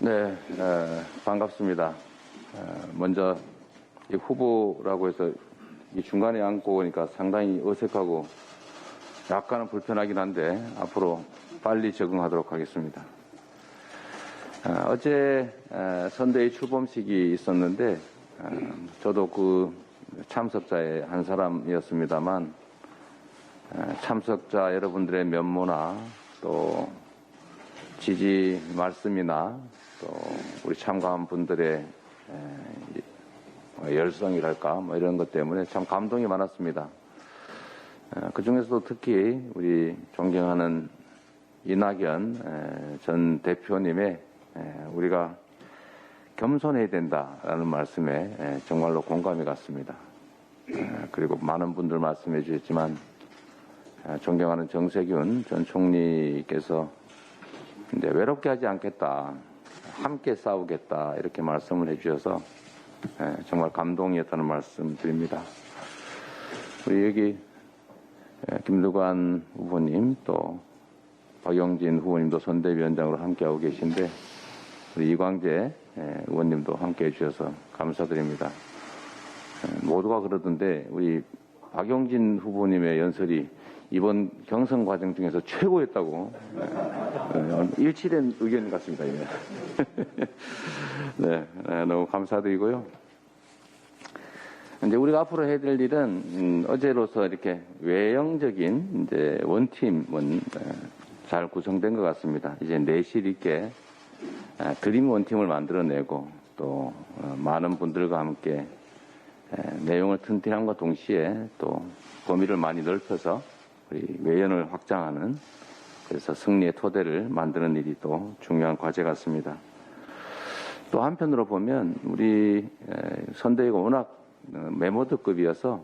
네, 반갑습니다. 먼저 이 후보라고 해서 이 중간에 앉고 오니까 상당히 어색하고 약간은 불편하긴 한데 앞으로 빨리 적응하도록 하겠습니다. 어제 선대위 출범식이 있었는데 저도 그 참석자의 한 사람이었습니다만 참석자 여러분들의 면모나 또 지지 말씀이나 또 우리 참가한 분들의 열성이랄까 뭐 이런 것 때문에 참 감동이 많았습니다. 그 중에서도 특히 우리 존경하는 이낙연 전 대표님의 우리가 겸손해야 된다라는 말씀에 정말로 공감이 갔습니다. 그리고 많은 분들 말씀해 주셨지만 존경하는 정세균 전 총리께서 이제 외롭게 하지 않겠다, 함께 싸우겠다 이렇게 말씀을 해주셔서 정말 감동이었다는 말씀 드립니다. 우리 여기 김두관 후보님 또 박영진 후보님도 선대위원장으로 함께하고 계신데 우리 이광재 의원님도 함께해 주셔서 감사드립니다. 모두가 그러던데 우리 박영진 후보님의 연설이 이번 경선 과정 중에서 최고였다고 일치된 의견 같습니다. 네, 너무 감사드리고요. 이제 우리가 앞으로 해야 될 일은 어제로서 이렇게 외형적인 이제 원팀은 잘 구성된 것 같습니다. 이제 내실 있게 드림 원팀을 만들어내고 또 많은 분들과 함께 내용을 튼튼함과 동시에 또 범위를 많이 넓혀서 우리 외연을 확장하는 그래서 승리의 토대를 만드는 일이 또 중요한 과제 같습니다. 또 한편으로 보면 우리 선대위가 워낙 메모드급이어서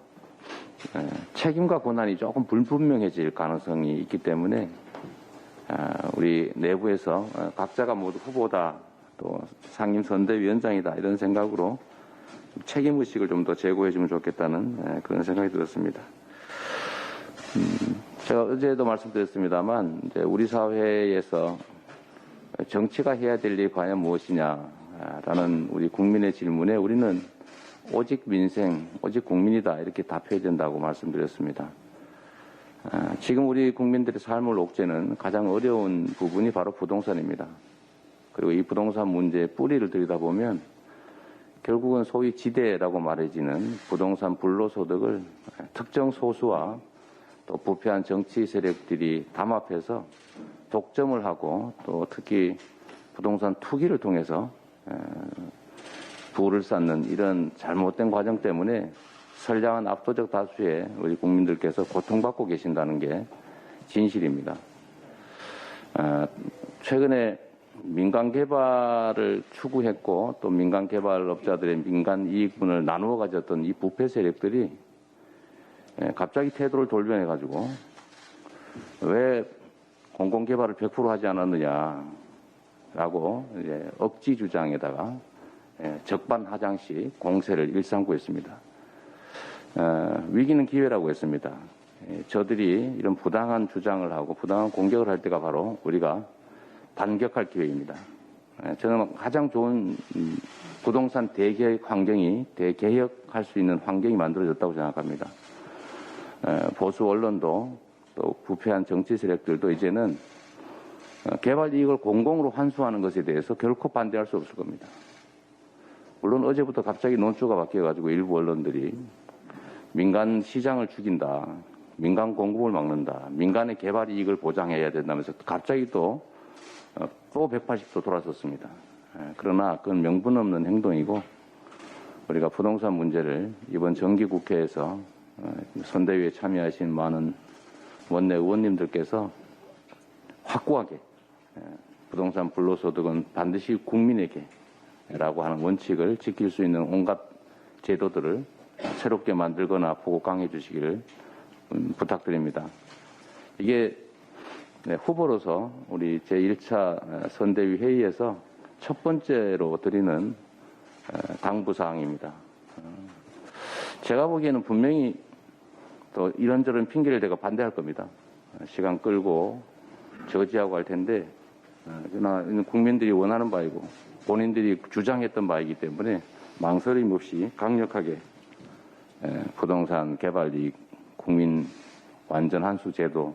책임과 권한이 조금 불분명해질 가능성이 있기 때문에 우리 내부에서 각자가 모두 후보다 또 상임선대위원장이다 이런 생각으로 책임의식을 좀 더 제고해주면 좋겠다는 그런 생각이 들었습니다. 제가 어제도 말씀드렸습니다만 이제 우리 사회에서 정치가 해야 될 일이 과연 무엇이냐라는 우리 국민의 질문에 우리는 오직 민생, 오직 국민이다 이렇게 답해야 된다고 말씀드렸습니다. 지금 우리 국민들의 삶을 옥죄는 가장 어려운 부분이 바로 부동산입니다. 그리고 이 부동산 문제의 뿌리를 들여다보면 결국은 소위 지대라고 말해지는 부동산 불로소득을 특정 소수와 또 부패한 정치 세력들이 담합해서 독점을 하고 또 특히 부동산 투기를 통해서 부를 쌓는 이런 잘못된 과정 때문에 선량한 압도적 다수의 우리 국민들께서 고통받고 계신다는 게 진실입니다. 최근에 민간 개발을 추구했고 또 민간 개발업자들의 민간 이익분을 나누어 가졌던 이 부패 세력들이 갑자기 태도를 돌변해가지고 왜 공공개발을 100% 하지 않았느냐라고 이제 억지 주장에다가 적반하장식 공세를 일삼고있습니다. 위기는 기회라고 했습니다. 저들이 이런 부당한 주장을 하고 부당한 공격을 할 때가 바로 우리가 반격할 기회입니다. 저는 가장 좋은 부동산 대개혁 환경이 대개혁할 수 있는 환경이 만들어졌다고 생각합니다. 보수 언론도 또 부패한 정치 세력들도 이제는 개발 이익을 공공으로 환수하는 것에 대해서 결코 반대할 수 없을 겁니다. 물론 어제부터 갑자기 논조가 바뀌어가지고 일부 언론들이 민간 시장을 죽인다, 민간 공급을 막는다, 민간의 개발 이익을 보장해야 된다면서 갑자기 또 180도 돌아섰습니다. 그러나 그건 명분 없는 행동이고 우리가 부동산 문제를 이번 정기국회에서 선대위에 참여하신 많은 원내 의원님들께서 확고하게 부동산 불로소득은 반드시 국민에게라고 하는 원칙을 지킬 수 있는 온갖 제도들을 새롭게 만들거나 보고 강해 주시기를 부탁드립니다. 이게 후보로서 우리 제1차 선대위 회의에서 첫 번째로 드리는 당부사항입니다. 제가 보기에는 분명히 또 이런저런 핑계를 대고 반대할 겁니다. 시간 끌고 저지하고 할 텐데 그러나 국민들이 원하는 바이고 본인들이 주장했던 바이기 때문에 망설임 없이 강력하게 부동산 개발 이익, 국민 완전 환수 제도,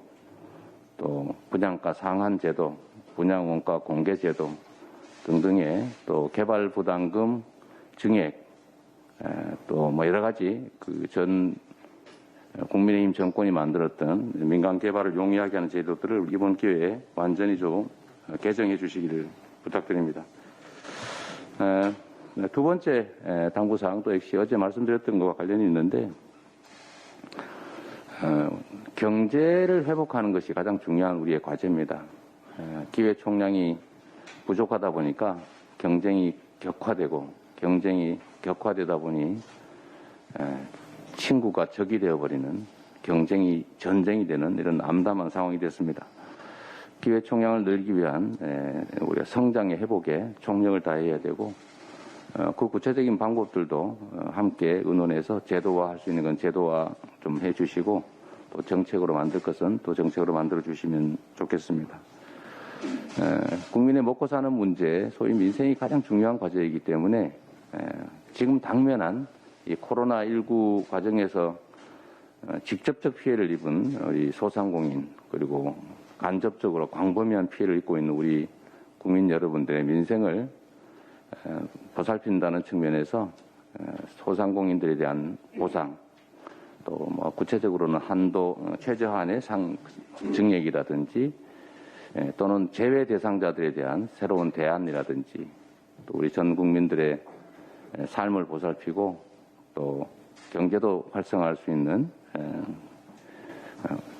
또 분양가 상한 제도, 분양원가 공개 제도 등등의 또 개발 부담금 증액, 또 뭐 여러 가지 그 전 국민의힘 정권이 만들었던 민간 개발을 용이하게 하는 제도들을 이번 기회에 완전히 좀 개정해 주시기를 부탁드립니다. 두 번째 당부사항도 역시 어제 말씀드렸던 것과 관련이 있는데 경제를 회복하는 것이 가장 중요한 우리의 과제입니다. 기회 총량이 부족하다 보니까 경쟁이 격화되다 보니 친구가 적이 되어버리는 경쟁이 전쟁이 되는 이런 암담한 상황이 됐습니다. 기회 총량을 늘리기 위한 우리가 성장의 회복에 총력을 다해야 되고 그 구체적인 방법들도 함께 의논해서 제도화할 수 있는 건 제도화 좀 해주시고 또 정책으로 만들 것은 또 정책으로 만들어 주시면 좋겠습니다. 국민의 먹고 사는 문제, 소위 민생이 가장 중요한 과제이기 때문에 지금 당면한 이 코로나19 과정에서 직접적 피해를 입은 우리 소상공인 그리고 간접적으로 광범위한 피해를 입고 있는 우리 국민 여러분들의 민생을 보살핀다는 측면에서 소상공인들에 대한 보상 또 뭐 구체적으로는 한도 최저한의 증액이라든지 또는 제외 대상자들에 대한 새로운 대안이라든지 또 우리 전 국민들의 삶을 보살피고 또 경제도 활성화할 수 있는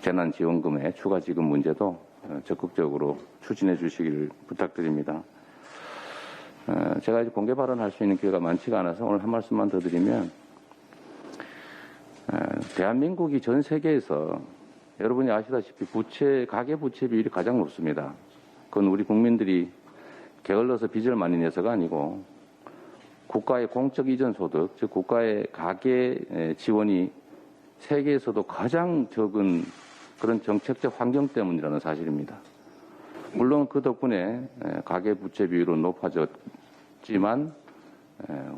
재난지원금의 추가 지급 문제도 적극적으로 추진해 주시기를 부탁드립니다. 제가 이제 공개 발언할 수 있는 기회가 많지가 않아서 오늘 한 말씀만 더 드리면 대한민국이 전 세계에서 여러분이 아시다시피 가계 부채 비율이 가장 높습니다. 그건 우리 국민들이 게을러서 빚을 많이 내서가 아니고 국가의 공적 이전 소득, 즉 국가의 가계 지원이 세계에서도 가장 적은 그런 정책적 환경 때문이라는 사실입니다. 물론 그 덕분에 가계 부채 비율은 높아졌지만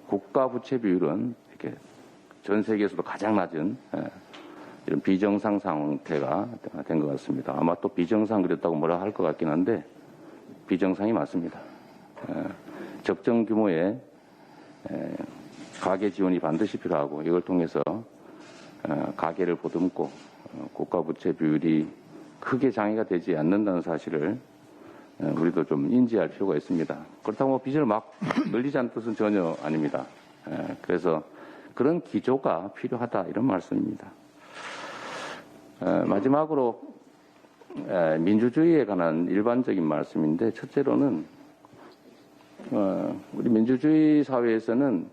국가 부채 비율은 이렇게 전 세계에서도 가장 낮은 이런 비정상 상태가 된 것 같습니다. 아마 또 비정상 그랬다고 뭐라 할 것 같긴 한데 비정상이 맞습니다. 적정 규모의 가계 지원이 반드시 필요하고 이걸 통해서 가계를 보듬고 국가 부채 비율이 크게 장애가 되지 않는다는 사실을 우리도 좀 인지할 필요가 있습니다. 그렇다고 빚을 막 늘리자는 뜻은 전혀 아닙니다. 그래서 그런 기조가 필요하다 이런 말씀입니다. 마지막으로 민주주의에 관한 일반적인 말씀인데 첫째로는 우리 민주주의 사회에서는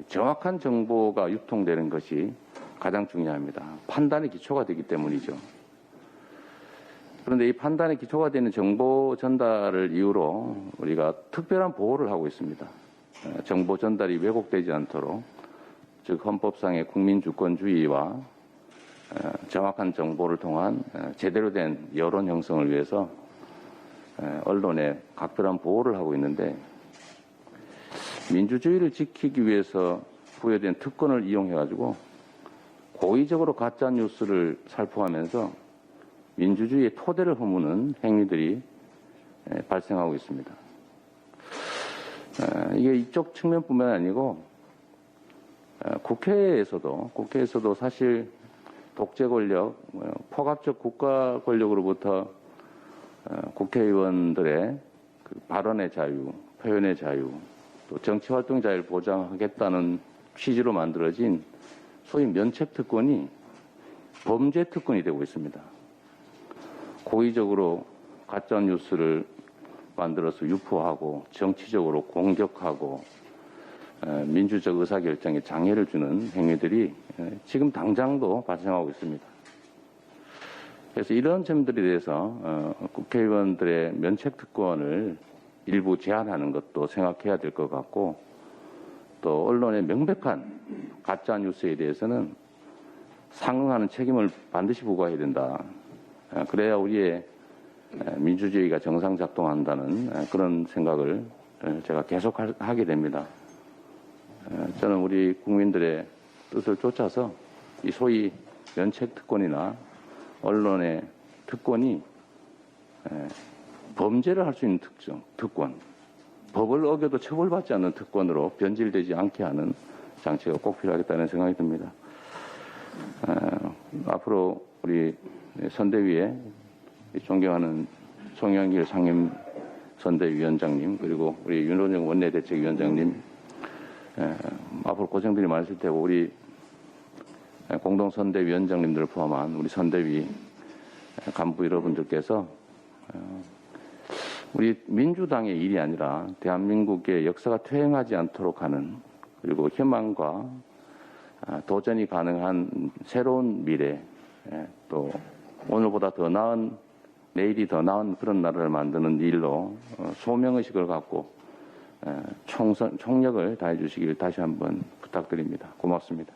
정확한 정보가 유통되는 것이 가장 중요합니다. 판단의 기초가 되기 때문이죠. 그런데 이 판단의 기초가 되는 정보 전달을 이유로 우리가 특별한 보호를 하고 있습니다. 정보 전달이 왜곡되지 않도록 즉 헌법상의 국민주권주의와 정확한 정보를 통한 제대로 된 여론 형성을 위해서 언론에 각별한 보호를 하고 있는데 민주주의를 지키기 위해서 부여된 특권을 이용해가지고 고의적으로 가짜 뉴스를 살포하면서 민주주의의 토대를 허무는 행위들이 발생하고 있습니다. 이게 이쪽 측면뿐만 아니고 국회에서도 사실 독재 권력, 포괄적 국가 권력으로부터 국회의원들의 그 발언의 자유, 표현의 자유, 또 정치활동 자유를 보장하겠다는 취지로 만들어진 소위 면책특권이 범죄특권이 되고 있습니다. 고의적으로 가짜뉴스를 만들어서 유포하고 정치적으로 공격하고 민주적 의사결정에 장애를 주는 행위들이 지금 당장도 발생하고 있습니다. 그래서 이런 점들에 대해서 국회의원들의 면책특권을 일부 제한하는 것도 생각해야 될 것 같고 또 언론의 명백한 가짜뉴스에 대해서는 상응하는 책임을 반드시 부과해야 된다. 그래야 우리의 민주주의가 정상 작동한다는 그런 생각을 제가 계속 하게 됩니다. 저는 우리 국민들의 뜻을 쫓아서 이 소위 면책 특권이나 언론의 특권이 범죄를 할 수 있는 특권, 법을 어겨도 처벌받지 않는 특권으로 변질되지 않게 하는 장치가 꼭 필요하겠다는 생각이 듭니다. 앞으로 우리 선대위에 존경하는 송영길 상임선대위원장님 그리고 우리 윤호중 원내대책위원장님 앞으로 고생들이 많으실 테고 우리 공동선대위원장님들을 포함한 우리 선대위 간부 여러분들께서 우리 민주당의 일이 아니라 대한민국의 역사가 퇴행하지 않도록 하는 그리고 희망과 도전이 가능한 새로운 미래 또 오늘보다 더 나은 내일이 더 나은 그런 나라를 만드는 일로 소명의식을 갖고 총력을 다해 주시길 다시 한번 부탁드립니다. 고맙습니다.